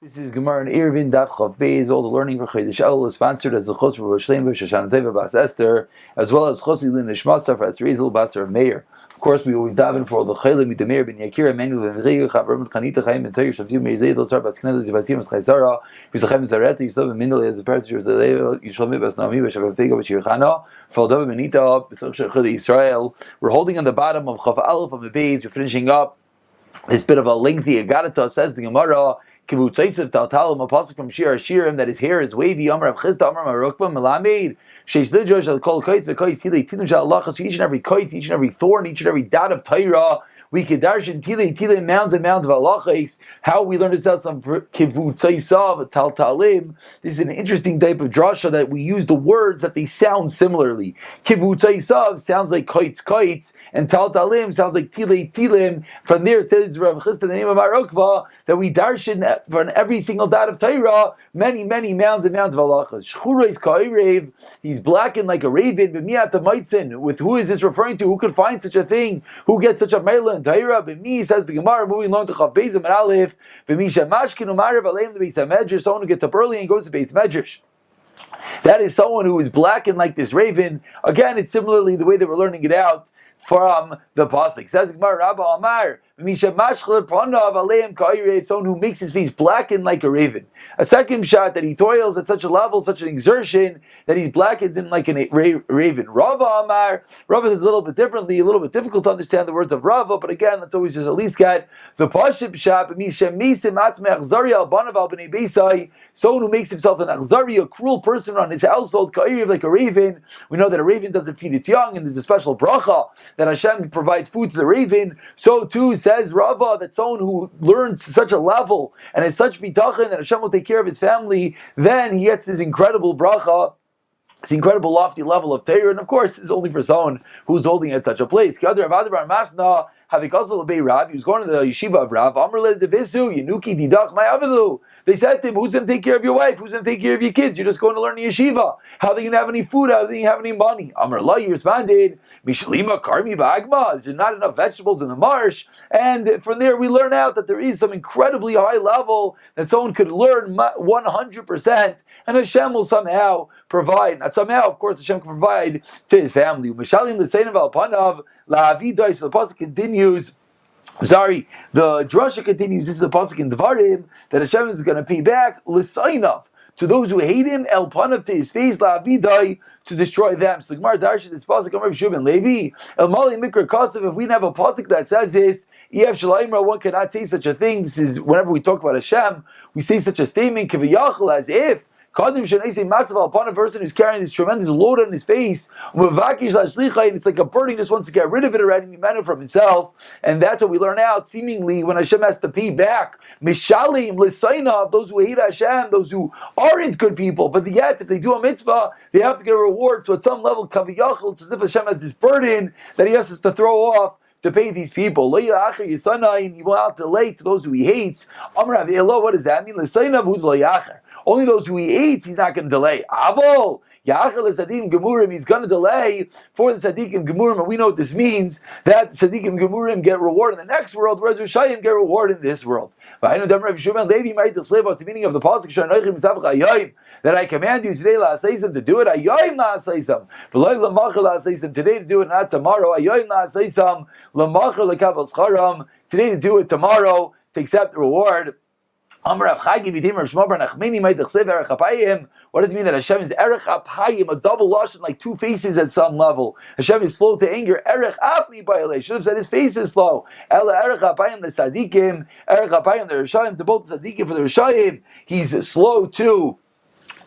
This is Gemara and Eruvin Daf Chav Beis. All the learning for Chodesh Elul is sponsored as the Chos for Rosh Hashanah Shoshan Zeva Bas Esther, as well as Chos Ilin Nishmasar for Esther Ezel Basar of Meir. Of course, we always daven for all the Chaylim Midameir Ben Yakir Emmanuel Ben V'Chiyuch Avram Chanita Chaim Ben Tzayir Shavim Meir Zayid Losar Bas Knedel Divasim Es Chaysara Yisachem Zaretz Yisov Ben Mindel as a person Yisrael Yishlomit Bas Naomi B'Shav Fego B'Shirchana for David Benita B'Soch Shechud Israel. We're holding on the bottom of Chav Aleph of the Beis. We're finishing up this bit of a lengthy Agadata, says the Gemara. Concise, a pasuk from Shir Hashirim, that his hair is wavy. Amar Rav Chisda, Amar Marukva, Melamed. Sheish Lidrosh shall call kites, v'kites tilei tilim shall lachas. Each and every kite, each and every thorn, each and every dot of Torah. We could darshan tilei mounds and mounds of halachas. How we learn this out from kivutzaisav taltalim. This is an interesting type of drasha that we use the words that they sound similarly. Kivutzaisav sounds like kites, and taltalim sounds like tilim. From there it says Rav Chisda, the name of Marukva, that we darshan for every single dot of Torah many mounds and mounds of halachas. Shchura is ka'irev. He's blackened like a raven. B'miyat the maitzin. With who is this referring to? Who could find such a thing? Who gets such a meilah in Torah? B'mi, says the Gemara, moving along to Chav Beis and Aleph. B'mi shemashkin u'marav aleim the Beis HaMedrash. Someone who gets up early and goes to Beis Medrash. That is someone who is blackened like this raven. Again, it's similarly the way that we're learning it out from the pasuk. Says Gemara, Rabba Amar, someone who makes his face blackened like a raven. A second shot that he toils at such a level, such an exertion, that he's blackened in like a raven. Rava Amar, Rava says a little bit differently, a little bit difficult to understand the words of Rava, but again, let's always just at least get the pashib shot. Someone who makes himself an achzari, a cruel person on his household, like a raven. We know that a raven doesn't feed its young, and there's a special bracha that Hashem provides food to the raven. So too says Rava that someone who learns to such a level and has such bitachon that Hashem will take care of his family, then he gets this incredible bracha, this incredible lofty level of Torah, and of course, this is only for someone who's holding at such a place. He was going to the yeshiva of Rav. They said to him, who's going to take care of your wife? Who's going to take care of your kids? You're just going to learn in yeshiva. How are they going to have any food? How are they going to have any money? Amar Allah, he responded, Mishlima karmi ba'agma. There's not enough vegetables in the marsh. And from there we learn out that there is some incredibly high level that someone could learn 100%, and Hashem will somehow provide. Not somehow, of course, Hashem can provide to his family. Mishalim l'seinav al-panav la'avidai. So the pasuk continues. The drasha continues. This is a pasuk in Devarim that Hashem is going to pay back l'sainav to those who hate him, el panav to his face, la'avidai, to destroy them. So the Gemara darshan this pasuk on Rav Shubin Levi, el mali mikra kasav. If we have a pasuk that says this, ef shalaimra, one cannot say such a thing. This is whenever we talk about Hashem, we say such a statement kiviyachal, as if upon a person who's carrying this tremendous load on his face, and it's like a bird, he just wants to get rid of it already, from himself. And that's what we learn out, seemingly, when Hashem has to pay back mishalim l'sainav, those who hate Hashem, those who aren't good people, but yet if they do a mitzvah, they have to get a reward. So at some level, kaviyachal, it's as if Hashem has this burden that he has to throw off to pay these people. He will not delay to those who he hates. What does that mean? Only those who he hates, he's not going to delay. Avol, he's going to delay for the Tzadikim Gemurim, and we know what this means, that Tzadikim Gemurim get reward in the next world, whereas Rishayim get reward in this world. The meaning of the pasuk, that I command you today to do it, today to do it, not tomorrow, today to do it, tomorrow to accept the reward. What does it mean that Hashem is erech apayim, a double lashon, like two faces at some level? Hashem is slow to anger. Erech afmi ba'alei. Should have said his face is slow. Ela erech apayim the tzadikim, erech apayim the rishayim, to both the tzadikim for the rishayim. He's slow to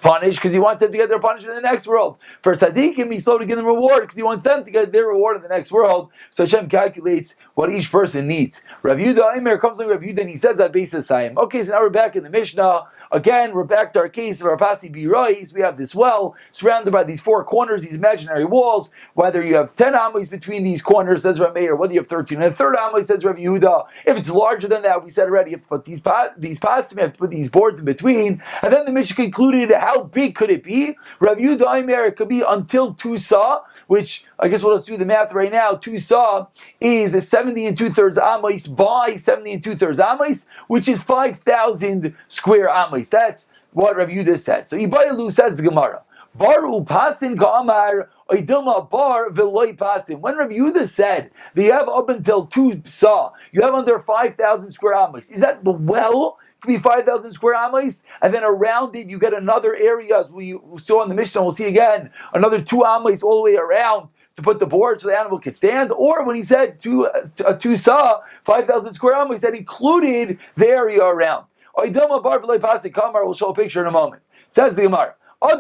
punish because he wants them to get their punishment in the next world. For tzaddikim, he's slow to give them reward because he wants them to get their reward in the next world. So Hashem calculates what each person needs. Rav Yehuda Aimer comes like Rav Yehuda and he says that basis Hayim. Okay, so now we're back in the Mishnah. Again, we're back to our case of our Pasi Birais. We have this well surrounded by these four corners, these imaginary walls. Whether you have 10 amos between these corners, says Rav Meir, whether you have 13 and a third amos, says Rav Yehuda. If it's larger than that, we said already, you have to put these pasim, you have to put these boards in between. And then the Mishnah concluded, how big could it be? Rav Yehuda Omer, it could be until 2 sa, which I guess we'll just do the math right now. 2 sa is a 70 and 2/3 amos by 70 and 2/3 amos, which is 5,000 square amos. That's what Rav Yehuda says. So Ibayalu says the Gemara. Baru pasin ka'amar oidilma bar v'loi pasin. When Rav Yehuda said that you have up until 2 sa, you have under 5,000 square amos. Is that the well? It could be 5,000 square amos, and then around it you get another area, as we saw in the Mishnah, we'll see again, another 2 amos all the way around to put the board so the animal can stand. Or when he said 2 sa, 5,000 square amos, that included the area around. Oidilma bar v'loi pasin ka'amar, we'll show a picture in a moment. Says the Gemara. Is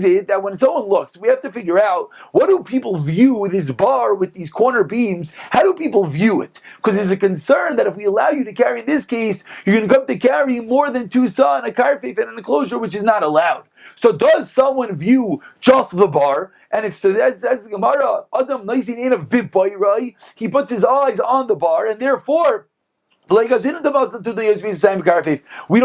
it that when someone looks, we have to figure out, what do people view this bar with these corner beams? How do people view it? Because there's a concern that if we allow you to carry, in this case, you're going to come to carry more than 2 sa in a karfif and an enclosure, which is not allowed. So does someone view just the bar? And if so, as the Gemara, Adam Naisin in of Bib, he puts his eyes on the bar, and therefore we don't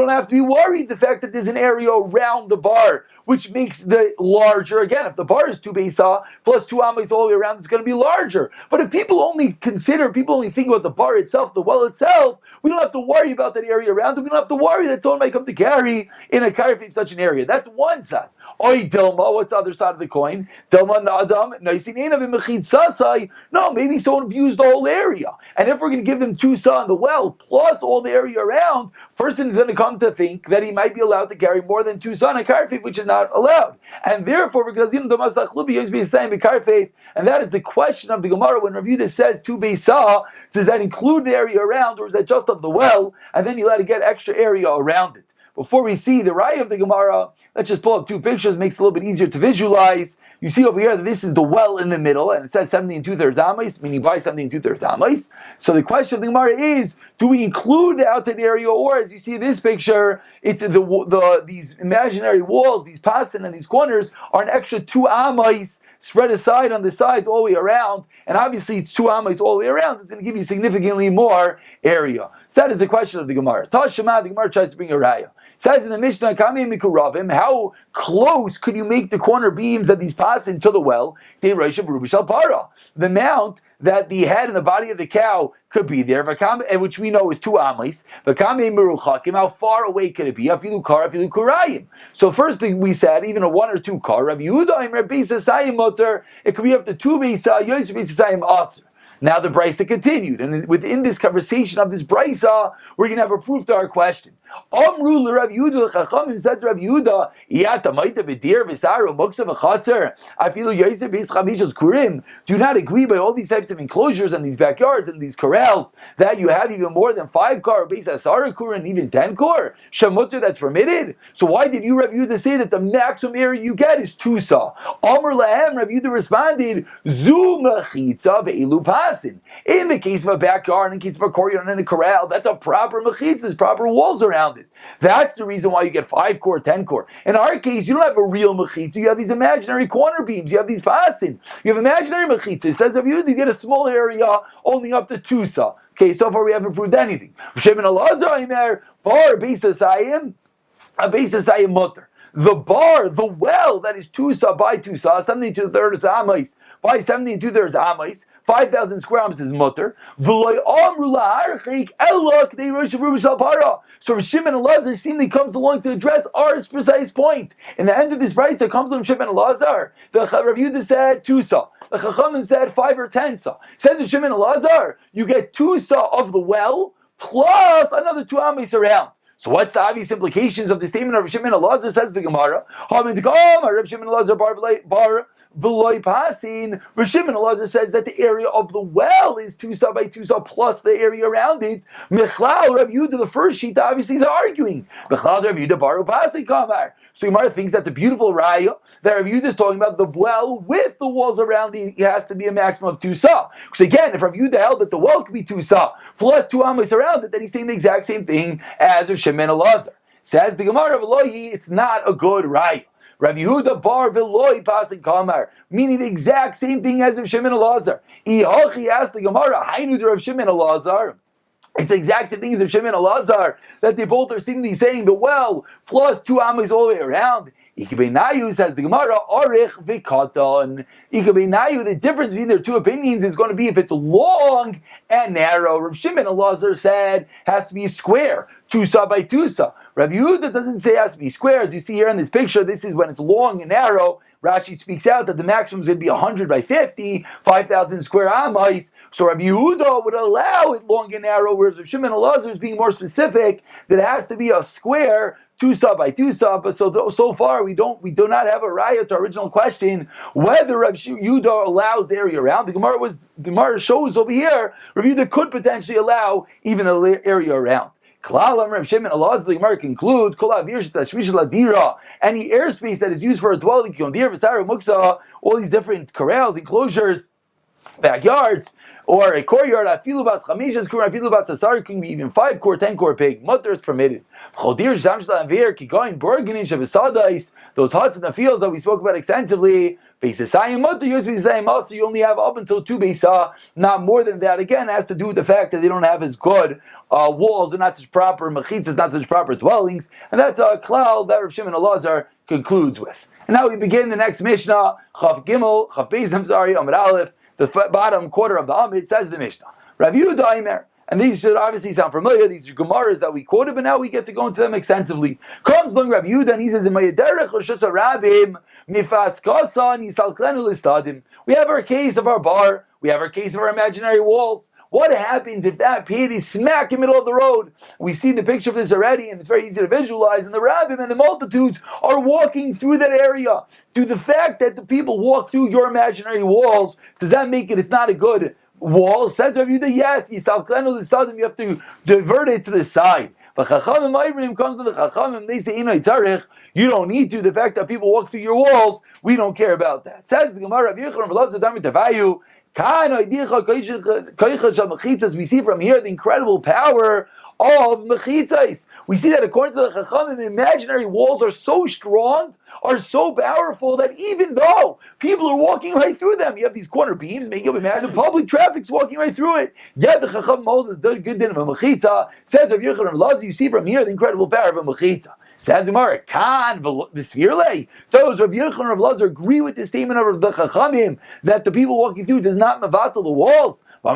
have to be worried the fact that there's an area around the bar, which makes the larger. Again, if the bar is 2 besa plus 2 amos all the way around, it's going to be larger. But if people only think about the bar itself, the well itself, we don't have to worry about that area around it. We don't have to worry that someone might come to carry in a karif in such an area. That's one side. Oy Dilma, what's the other side of the coin? Dilma Nadam, no, maybe someone views the whole area. And if we're going to give them 2 sa in the well, plus all the area around, person is going to come to think that he might be allowed to carry more than 2 sa in a karfif, which is not allowed. And therefore, because and that is the question of the Gemara when Rav Yehuda says 2 besa, does that include the area around, or is that just of the well? And then you let it get extra area around it. Before we see the raya of the Gemara, let's just pull up 2 pictures, makes it a little bit easier to visualize. You see over here that this is the well in the middle, and it says 70 and 2/3 amos, meaning by 70 and 2/3 amos. So the question of the Gemara is, do we include the outside area, or as you see in this picture, it's these imaginary walls, these pasin and these corners are an extra 2 amos spread aside on the sides all the way around, and obviously it's 2 amos all the way around, it's going to give you significantly more area. So that is the question of the Gemara. Tashema, the Gemara tries to bring a raya. It says in the Mishnah, how close could you make the corner beams of these pasin to the well? The mount that the head and the body of the cow could be there, which we know is 2 amos. How far away could it be? So first thing we said, even a 1 or 2 car, it could be up to 2 besa. Now the brisa continued, and within this conversation of this brisa, we're going to have a proof to our question. Amru Rav Yehuda, Chachamim said to Rav Yehuda, do not agree by all these types of enclosures and these backyards and these corrals that you have even more than 5 kor, and even 10 kor? Shamutter, that's permitted. So why did you, Rav Yehuda, say that the maximum area you get is 2 sa? Amr Lahem, Rav Yehuda responded, Zu mechitza ve'elu pas. In the case of a backyard, in the case of a courtyard and a corral, that's a proper mechitz, there's proper walls around it. That's the reason why you get 5 kor, 10 kor. In our case, you don't have a real mechitz, you have these imaginary corner beams, you have these pasin, you have imaginary mechitz. It says if you get a small area only up to 2 sa. Okay, so far we haven't proved anything. Shimon Elazar, bar beisasayim, a beisasayim mutter. The bar, the well that is 2 sa by 2 sa, 70 2/3 amos by 70 2/3 amos, 5,000 square amos is mutter. So Shimon Elazar seemingly comes along to address our precise point. In the end of this verse, it comes from Shimon Elazar. The Rav Yehuda said 2 sa. The Chachamim said 5 or 10 sa. Says to Shimon Elazar, you get 2 sa of the well plus another 2 amos around. So what's the obvious implications of the statement of Rav Shimon Elazar? Says the Gemara. Rav Shimon Elazar bar below passing. Rav Shimon Elazar says that the area of the well is 2 sa by 2 sa plus the area around it. Mechlal Rav Yehuda, the first sheet, obviously is arguing. Mechlal Rav Yehuda baru passing kamar. So Gemara thinks that's a beautiful raya that Rav Yehuda is talking about the well with the walls around it. It has to be a maximum of 2 sa. Because again, if Rav Yehuda held that the well could be 2 sa plus 2 amos around it, then he's saying the exact same thing as Rav Shimon Elazar. Says the Gemara of Elohi, it's not a good raya. Rav Yehuda bar v'loi pasing kamar, meaning the exact same thing as Rav Shimon Elazar. Ihachi asked the Gemara, Hainu to Rav Shimon Elazar. It's the exact same thing as Rav Shimon and Elazar, that they both are seemingly saying the well plus 2 amos all the way around. Ikabeinayu, says the Gemara, Arich v'katan. Ikabeinayu, the difference between their two opinions is going to be if it's long and narrow. Rav Shimon and Elazar said has to be square, 2 sa by 2 sa. Rav Yehuda doesn't say it has to be square. As you see here in this picture, this is when it's long and narrow. Rashi speaks out that the maximum is going to be 100 by 50, 5,000 square amos. So Rabbi Yehuda would allow it long and narrow, whereas Rav Shimon Elazar is being more specific that it has to be a square, 2 sa by 2 sa. But so far we do not have a raya to our original question whether Rabbi Yehuda allows the area around. The Gemara shows over here Rabbi Yehuda could potentially allow even the area around. Klal Rav Shimon Elazar, the Gemara concludes, any airspace that is used for a dwelling, all these different corrals, enclosures, backyards, or a courtyard, can be even 5 core, 10 core pig. Mutter is permitted. Those huts in the fields that we spoke about extensively, you only have up until 2 beisa, not more than that. Again, it has to do with the fact that they don't have as good walls, they're not such proper mechitzas, not such proper dwellings, and that's a klal that Rav Shimon Elazar concludes with. And now we begin the next Mishnah, Chav Gimel, Chav Beis, Amud Aleph, the bottom quarter of the Amid, says the Mishnah. Rav Yehuda Aimer, and these should obviously sound familiar. These are Gemaras that we quoted, but now we get to go into them extensively. Comes along Rav Yehuda and he says, we have our case of our bar, we have our case of our imaginary walls. What happens if that pit is smack in the middle of the road? We see the picture of this already, and it's very easy to visualize. And the rabbim and the multitudes are walking through that area. Do the fact that the people walk through your imaginary walls, does that make it's not a good wall? Says Rav Yehuda, yes. You have to divert it to the side. But Chachamim comes to the Chachamim, they say, you don't need to. The fact that people walk through your walls, we don't care about that. Says the Gemara, we see from here the incredible power of mechitzas. We see that according to the Chachamim, the imaginary walls are so strong, are so powerful that even though people are walking right through them, you have these corner beams, make up imagine the public traffic's walking right through it. Yet the Chacham holds the good din of a mechitza. Says Rav Yochanan Rav Elazar, you see from here the incredible power of a mechitza. Says the Gemara, the Svirle. Those Rav Yochanan Rav Elazar agree with the statement of the Chachamim that the people walking through does not mevatel the walls. A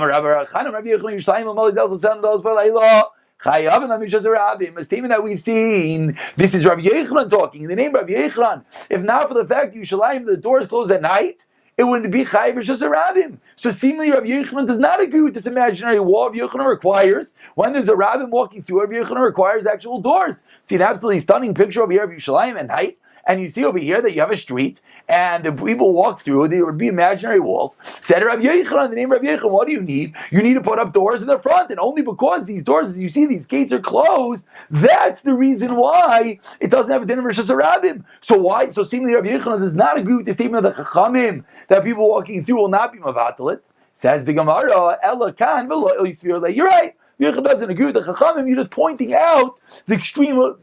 statement that we've seen. This is Rav Yochanan talking. In the name of Rav Yochanan, if not for the fact that Yerushalayim, the doors close at night, it wouldn't be Chayiv Rishus Rabbim. So seemingly Rav Yochanan does not agree with this imaginary wall. Rav Yochanan requires, when there's a Rabbim walking through, Rav Yochanan requires actual doors. See an absolutely stunning picture over here of Yerushalayim at night. And you see over here that you have a street, and the people walk through, there would be imaginary walls. Said Rav Yochanan, in the name of Rav Yochanan, what do you need? You need to put up doors in the front, and only because these doors, as you see, these gates are closed, that's the reason why it doesn't have a din of Rishus Rabbim. So why? So seemingly Rav Yochanan does not agree with the statement of the Chachamim, that people walking through will not be mavatalit. Says the Gemara, Ella kan v'lo. You're right. Yochanan doesn't agree with the Chachamim, you're just pointing out the extreme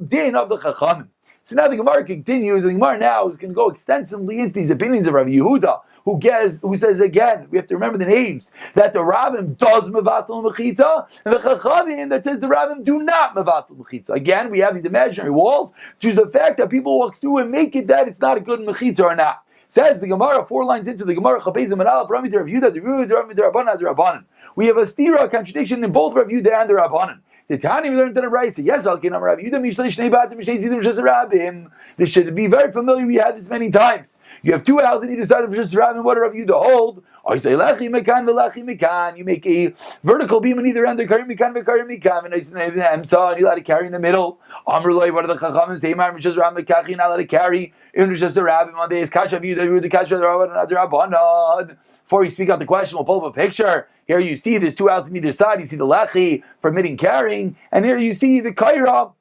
din of the Chachamim. So now the Gemara continues, and the Gemara now is going to go extensively into these opinions of Rabbi Yehuda, who says again, we have to remember the names, that the Rabbim does mevatel mechitza, and the Chachamim that says the Rabbim do not mevatel mechitza. Again, we have these imaginary walls, due to the fact that people walk through and make it that it's not a good mechitza or not. Says the Gemara, 4 lines into the Gemara, Chabezim and Aleph, Rami Rav Yehuda, the Rabbanan, the Rabbanan. We have a stira, contradiction in both Rav Yehuda and the Rabbanan. The Tani we learned in the Brayso. Yes, Al Kinam Rav Yehuda Mishlei Shnei Batim Mishnei Zidim Rishus Rabbim. This should be very familiar. We had this many times. You have 2 houses on either side of Rishus Rabbim. What do Rav Yehuda hold? You make a vertical beam on either end. And you're allowed to carry in the middle. Amrullah, what are the Chachamim say? Rishus Rabbim Kachi, not allowed to carry in Rishus Rabbim on days. Kasha Yehuda, the Kasha Rabbanan. Before we speak out the question, we'll pull up a picture. Here you see there's 2 houses on either side. You see the Lechi permitting carrying, and here you see the Kaira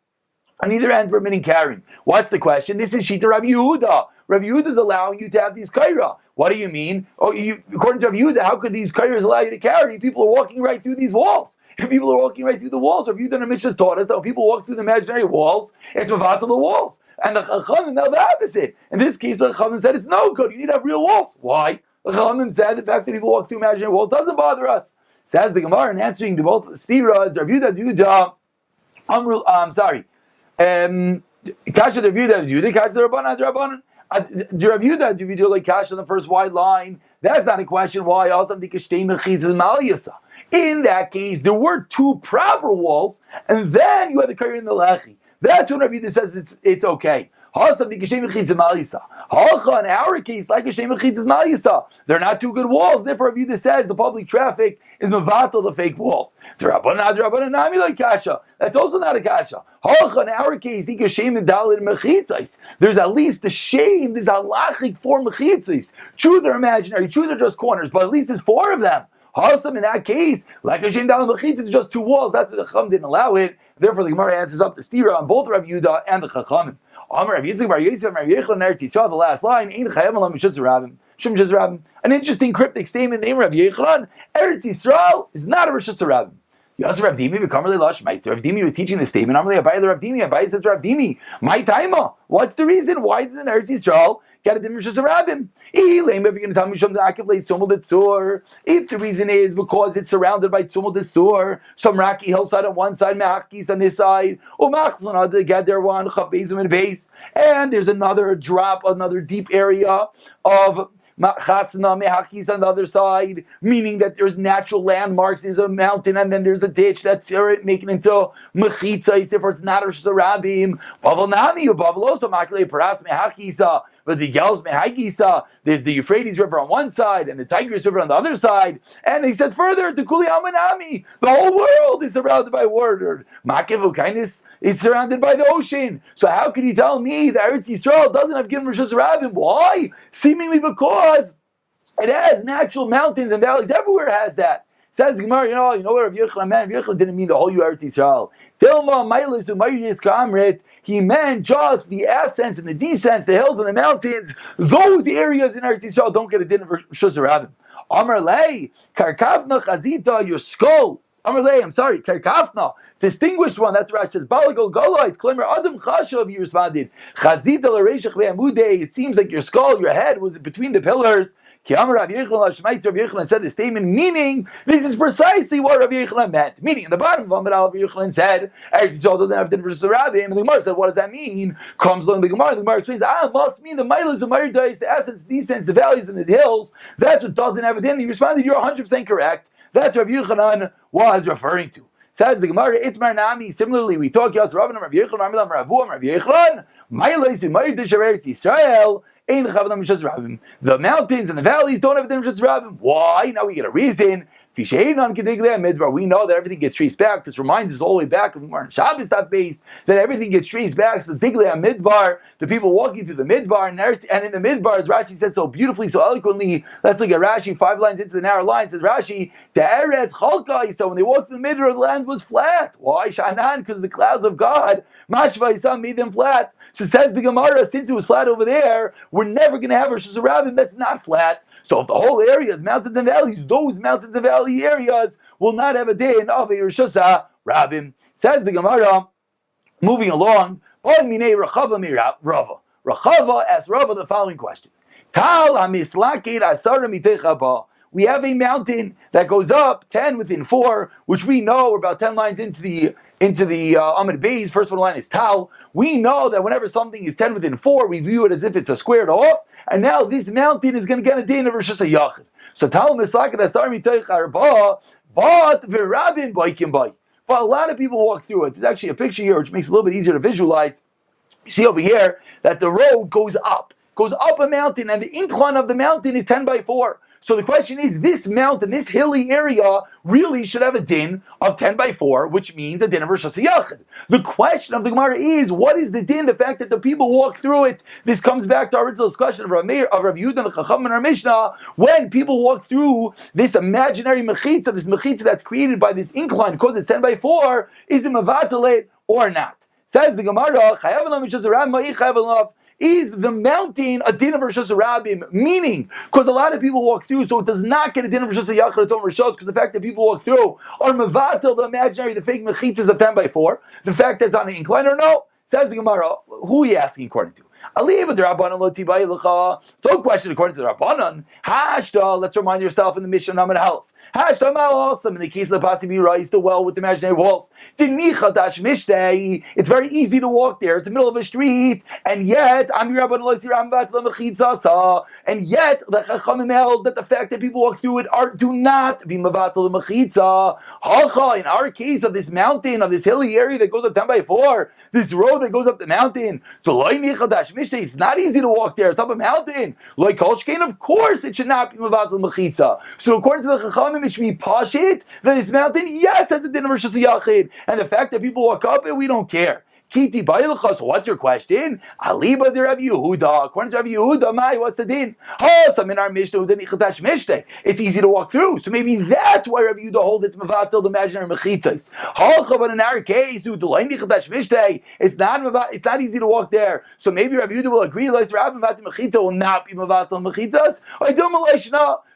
on either end permitting carrying. What's the question? This is Shita Rav Yehuda. Rav Yehuda is allowing you to have these Kaira. What do you mean? According to Rav Yehuda, how could these Kairas allow you to carry? People are walking right through these walls. If people are walking right through the walls, Rav Yehuda and Mishnah taught us that when people walk through the imaginary walls, it's mevatel the walls. And the Chachamim held the opposite. In this case, the Chachamim said it's no good. You need to have real walls. Why? The Chachamim said the fact that people walk through imaginary walls doesn't bother us. Says the Gemara, and answering to both stiras, the Rav Yehuda Amru, Kasha the Rav Yehuda, Kasha the Rabbanan. The Rav Yehuda, if you do like Kasha on the first wide line, that's not a question why. Also, in that case, there were two proper walls, and then you had the Kari in the Lechi. That's when Rav Yehuda says it's okay. In our case, like they're not two good walls. Therefore, Rav Yehuda says the public traffic is mevatel the fake walls. That's also not a kasha. In our case, there's at least the shame, there's halachic for mechitzis. True, they're imaginary, true, they're just corners, but at least there's four of them. In that case, like a shame down mechitzis, it's just two walls. That's why the Chacham didn't allow it. Therefore, the Gemara answers up the stira on both Rav Yehuda and the Chachamim. The last line, an interesting cryptic statement named Rav Yechon. Eretz Yisrael is not a Rosh Hashanah. Rav Dimi was teaching this statement. Abai says Rav Dimi, my taima. What's the reason? Why does an Eretz Yisrael get a din Rosh Hashanah? If you're going to tell me if the reason is because it's surrounded by Tzumul Desur, some rocky hillside on one side, Machkis on this side, and there's another drop, another deep area of Chasna Mehakis on the other side, meaning that there's natural landmarks, there's a mountain, and then there's a ditch that's making into Mechitzais, therefore it's not a Rabim. Bavalnami, Bavaloso, Makle, Paras Mehakisa, but the Gels Mehagisa, there's the Euphrates River on one side and the Tigris River on the other side. And he says further, the Kuli Amanami, the whole world is surrounded by water. Makevu kindness is surrounded by the ocean. So how can you tell me that Eretz Yisrael doesn't have given Rishus Rabim? Why? Seemingly because it has natural mountains and valleys. Everywhere has that. Says Gemara, you know what Rav Yechon meant? Rav Yechon didn't mean the whole Eretz Yisrael. He meant just the ascents and the descents, the hills and the mountains. Those areas in Eretz Yisrael don't get a din of Rishus Rabim. Amar lei, karkavna chazita, your skull. Amar lei, karkavna, distinguished one. That's right. It says balagol gola. It's klimer adam chashav. You responded chazita l'reishach ve'amudei. It seems like your skull, your head was between the pillars. Rav Yechon said the statement, meaning this is precisely what Rav Yechon meant. Meaning, in the bottom of Amar Rav Yechon said, Eretz Yisrael doesn't have din versus Rabim, and the Gemara said, what does that mean? Comes along the Gemara explains, it must mean the milas and Maridais, the essence, the descents, the valleys, and the hills. That's what doesn't have a din. He responded, you're 100% correct. That's what Rav Yechon was referring to. Says the Gemara, Itmar Nami. Similarly, we talk Yas Rabban Rav Yechon, Rav Yechon, milas and Maridais Eretz Yisrael. The mountains and the valleys don't have a difference. Why? Now we get a reason. We know that everything gets traced back. This reminds us all the way back when we're on Shabbos base that everything gets traced back. So the Diglei Midbar, the people walking through the Midbar, and in the Midbar, as Rashi said so beautifully, so eloquently. Let's look at Rashi. 5 lines into the narrow line says Rashi, the Eretz Chalkai. So when they walked through the Midbar, the land was flat. Why? Shanan, because the clouds of God, Mashva Yisam made them flat. So says the Gemara, since it was flat over there, we're never going to have Rosh Hashanah that's not flat. So if the whole area is mountains and valleys, those mountains and valley areas will not have a din of a Rosh Hashanah. Says the Gemara, moving along, Rachava asks Rava the following question. We have a mountain that goes up 10 within 4, which we know are about 10 lines into the Amid Beis. First one line is Tal. We know that whenever something is 10 within 4, we view it as if it's a squared off. And now this mountain is going to get a din of Rosh Hashanah. So Tal Mislaket Asar Miteich Arba, but Virabin Baikim Bai. But a lot of people walk through it. There's actually a picture here which makes it a little bit easier to visualize. You see over here that the road goes up a mountain, and the incline of the mountain is 10 by 4. So the question is, this mountain, this hilly area, really should have a din of 10 by 4, which means a din of Rosh Hashanah. The question of the Gemara is, what is the din? The fact that the people walk through it. This comes back to our original discussion of Rav Yehuda and the Chacham in our Mishnah. When people walk through this imaginary mechitza that's created by this incline, because it's 10 by 4, is it mavatalet or not? Says the Gemara, is the mountain a din of Rosh Hashanah? Meaning, because a lot of people walk through, so it does not get a din of Rosh Hashanah, its own Rishos, because the fact that people walk through are mevatel, the imaginary, the fake mechitzas of 10 by 4, the fact that it's on the incline or no? Says the Gemara, who are you asking according to? So question according to the Rabbanan. Hashta, let's remind yourself in the Mishnah Naman Half. Also, in the case of the Pasibi Rais, the well with the imaginary walls. It's very easy to walk there. It's the middle of a street, and yet the Chachamim held that the fact that people walk through it do not be Mavatal Mechitza. In our case of this mountain, of this hilly area that goes up 10x4, this road that goes up the mountain, it's not easy to walk there. It's up a mountain. Like Kolshkein, of course, it should not be Mavatal Mechitza. So according to the Chachamim, it should be Pashit that this mountain, yes, has a din of Rosh Yachid, and the fact that people walk up it, we don't care. Kiti Bailachas, what's your question? Aliba de Rabbi Yehuda. According to Rabbi Yehuda, what's the din? In our Mishnah, it's easy to walk through. So maybe that's why Rabbi Yehuda holds it's Mavatil, the imaginary Mechitas. But in our case, it's not easy to walk there. So maybe Rabbi Yehuda will agree, Mechitza will not be Mavatil Mechitas.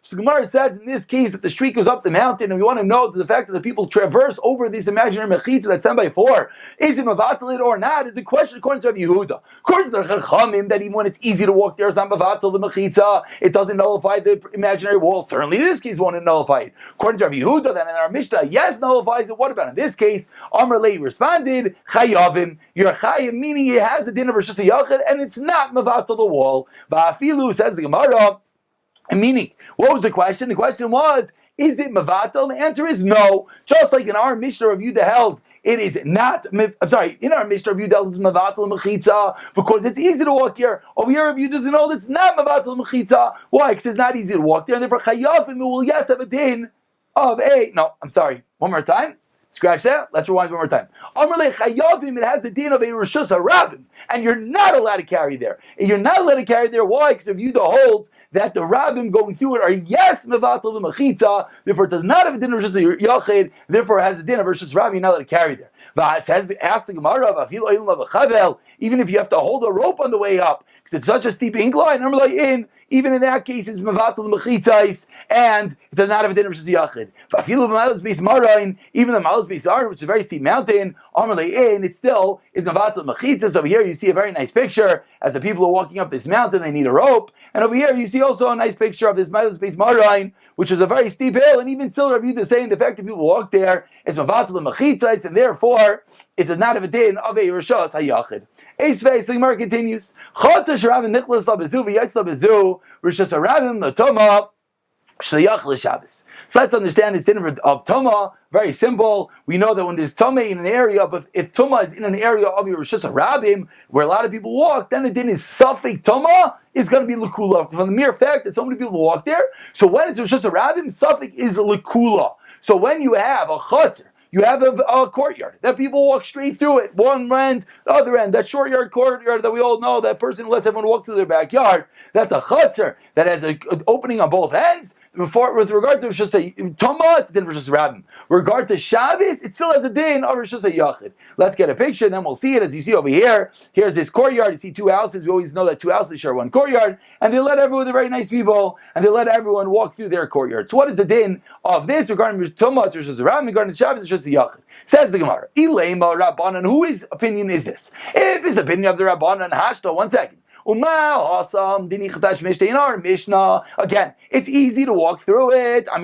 So the Gemara says in this case that the street goes up the mountain, and we want to know the fact that the people traverse over this imaginary Mechitza that's 10x4. Is it Mavatil or not? Is a question according to Rabbi Yehuda. According to the Chachamim, that even when it's easy to walk there, it's not Mavatil the Mechitza. It doesn't nullify the imaginary wall. Certainly, in this case, won't nullify it. According to Rabbi Yehuda, then in our Mishnah, yes, nullifies it. What about in this case? Amar Lei responded, Chayavim. You're Chayim, meaning it has a din of Rosh Yachid, and it's not Mavatil the wall. Va'afilu, says the Gemara. Meaning, what was the question? The question was, is it Mavatal? The answer is no. Just like in our Mishnah of Yehuda held, it is not, in our Mishnah of Yehuda held, it's Mavatal Mechitza, because it's easy to walk here. Over here, Yehuda doesn't hold, it's not Mavatal Mechitza. Why? Because it's not easy to walk there, and therefore Chayafim will yes have a din of a, one more time. Scratch that. Let's rewind one more time. Amrle Chayavim, it has the din of a Rishus HaRabim, and you're not allowed to carry there. And you're not allowed to carry there. Why? Because if Yehuda holds that the Rabbim going through it are yes Mevatel the Mechitza, therefore it does not have a din of Rishus Yachid, therefore it has a din of Rishus Rabbi, you're not allowed to carry there. Ask the Gemara, even if you have to hold a rope on the way up, because it's such a steep incline, even in that case, it's Mevatel the Mechitzais, and it does not have a din of Rishus Yachid. Even the Malos Beis Aron, which is a very steep mountain, it still is Mevatel Mechitzas. Over here, you see a very nice picture as the people are walking up this mountain, they need a rope. And over here, you see also a nice picture of this Malos Beis Aron, which is a very steep hill, and even still, Rabbi Yehuda is saying the fact that people walk there is Mevatel the Mechitzais, and therefore, it does not have a din of a Rishus HaYachid. So the Gemara continues. Rishus HaRabim l'Toma Shliach l'Shabbos. So let's understand this din of Toma. Very simple. We know that when there's Toma in an area, but if Toma is in an area of your Rishus HaRabim, where a lot of people walk, then the din is Safek Toma is going to be L'Kula. From the mere fact that so many people walk there, so when it's Rishus HaRabim, Safek is L'Kula. So when you have a Chatzar, you have a courtyard that people walk straight through it, one end, the other end, that short yard courtyard that we all know, that person lets everyone walk through their backyard, that's a chutzner that has an opening on both ends. With regard to just say Toma, it's a din versus Rabbim. Regard to Shabbos, it still has a din of Rishus HaYachid. Let's get a picture, and then we'll see it. As you see over here, here's this courtyard. You see two houses. We always know that two houses share one courtyard, and they let everyone, they're very nice people, and they let everyone walk through their courtyard. So what is the din of this regarding Toma? It's Rishus Rabbim. Regarding Shabbos, it's Rishus HaYachid. Says the Gemara, Ilema Rabbanan. Whose opinion is this? If it's opinion of the Rabbanan, Hashta. 1 second. In our Mishnah, again, it's easy to walk through it. It's not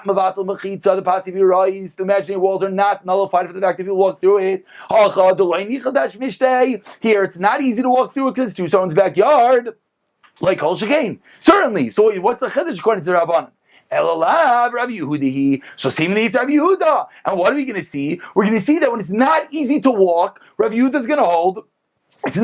Mavatel Mechitza. The Pasiv Rais, the imaginary walls are not nullified for the fact that people walk through it. Here, it's not easy to walk through it because it's to someone's backyard, like Kol Shekain. Certainly. So, what's the Chiddush according to the Rabbanan? Elalav Rabbi Yehuda. So seemingly it's Rabbi Yehuda. And what are we going to see? We're going to see that when it's not easy to walk, Rabbi Yehuda is going to hold. It's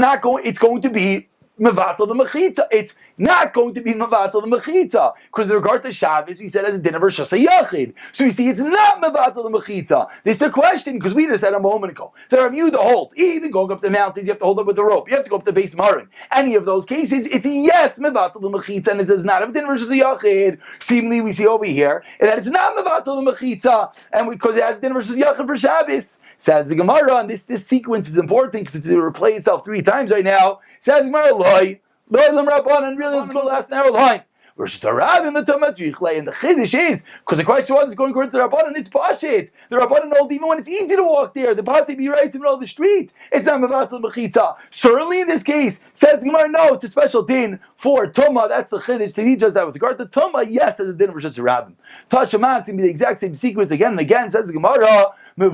going to be Mevatel the Mechitza. It's not going to be Mevatel the Mechitza. Because with regard to Shabbos, we said as a din of Rishus HaYachid. So you see, it's not Mevatel the Mechitza. This is a question, because we just said a moment ago, that Rabbi Yehuda holds, even going up the mountains, you have to hold up with a rope. You have to go up the base Marin. Any of those cases, it's yes, Mevatel the Mechitza, and it does not have a din of Rishus HaYachid. Seemingly, we see over here, that it's not Mevatel the Mechitza, and because it has a din of Rishus HaYachid for Shabbos. Says the Gemara, and this sequence is important because it's to replay itself 3 times right now. Says the Gemara, Loi Lam Rabbanan, and really let's go last narrow line. Rishus Harabim l'tumah tzrichle. And the chiddush is because the question was going according to the Rabbanan, it's pashit. The Rabbanan hold even when it's easy to walk there, the pasuk be right in the middle of the street, it's not mevatel mechitza. Certainly in this case, says the Gemara, no, it's a special din for tumah. That's the chiddush to teach us that with regard to tumah, yes, as a din of Rishus Harabim. Tashemah to be the exact same sequence again and again, says the Gemara. You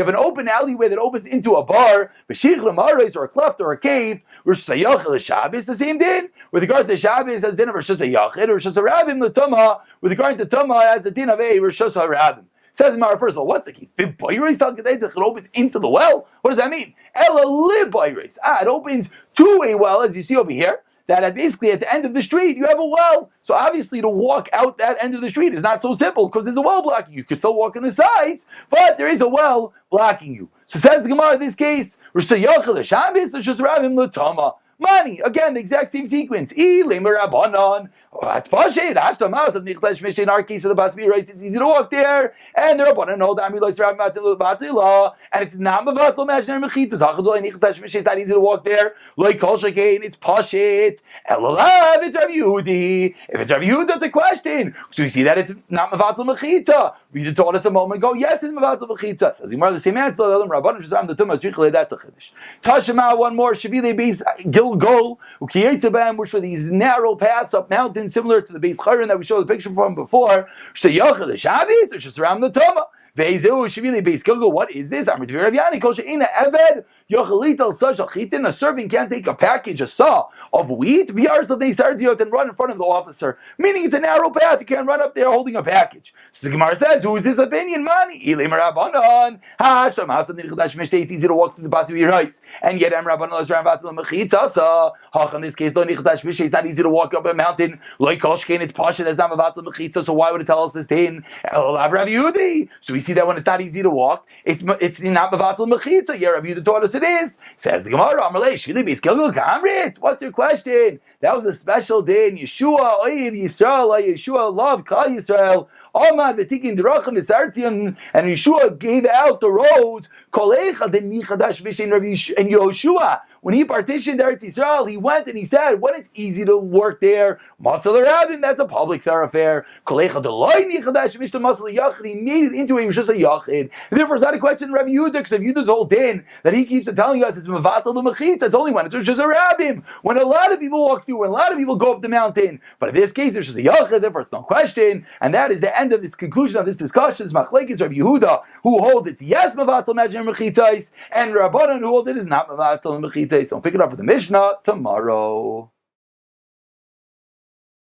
have an open alleyway that opens into a bar, or a cleft or a cave. It's the same din. With regard to Shabbos, as din of Rishus Hayachid, or Rishus Harabim l'tumah. With regard to tumah, as the din of a Rishus Harabim. Says Gemara, first of all, what's the case? It opens into the well. What does that mean? It opens to a well, as you see over here. That basically at the end of the street you have a well. So obviously to walk out that end of the street is not so simple because there's a well blocking you. You can still walk on the sides, but there is a well blocking you. So says the Gemara in this case, Money, again, the exact same sequence. That's Pashet. In our case of the Basmi rice, it's easy to walk there. And the Rabbanan know that and it's not Mavatal imaginary Mechitzas. It's not easy to walk there. Like Kol Shekain, it's Pashet. Elalav, it's Rav Yehudi. If it's Rav Yehudi, that's a question. So we see that it's not Mavatal Mechitza. We just told us a moment ago, yes, it's Mavatal Mechitza. Says Gemara, the same answer. That's a Chiddush. Tashema, one more. Shavile base Gilgol, which were these narrow paths up mountains, similar to the base Chayrin that we showed the picture from before. The Shabbos, they're just around the Tumah. What is this? A servant can't take a package, a saw of wheat, and run in front of the officer. Meaning it's a narrow path, you can't run up there holding a package. So the Gemara says, who is this opinion? Mani. It's easy to walk through the Basi rice. And yet, in this case, it's not easy to walk up a mountain. Like Koshkin, it's Pasha, that's not Mavatal Mechitza, so why would it tell us this thing? So we see that when it's not easy to walk, it's not Mavatal Mechitza. Yeah, Rav Yehuda taught us it is. Says the Gemara, what's your question? That was a special day in Yeshua, Oyev Yisrael, Yeshua loved Klal Yisrael. And Yeshua gave out the roads. And Yeshua, when he partitioned Eretz Yisrael, he went and he said, when it's easy to work there, Masal Rabin, that's a public thoroughfare. He made it into a Rishus Hayachid. Therefore, it's not a question of Rav Yehuda, because Rav Yehuda's whole din that he keeps telling us it's Mevatel the Mechitza. It's only when it's Rishus Harabim, when a lot of people walk through, when a lot of people go up the mountain. But in this case, there's Rishus Hayachid, therefore it's no question. And that is the end of this conclusion of this discussion. It's Machlekes Rav Yehuda, who holds it's yes Mevatel imaginary Mechitzais, and Rabbanan, who holds it is not Mevatel Mechitzais. So we'll pick it up for the Mishnah tomorrow.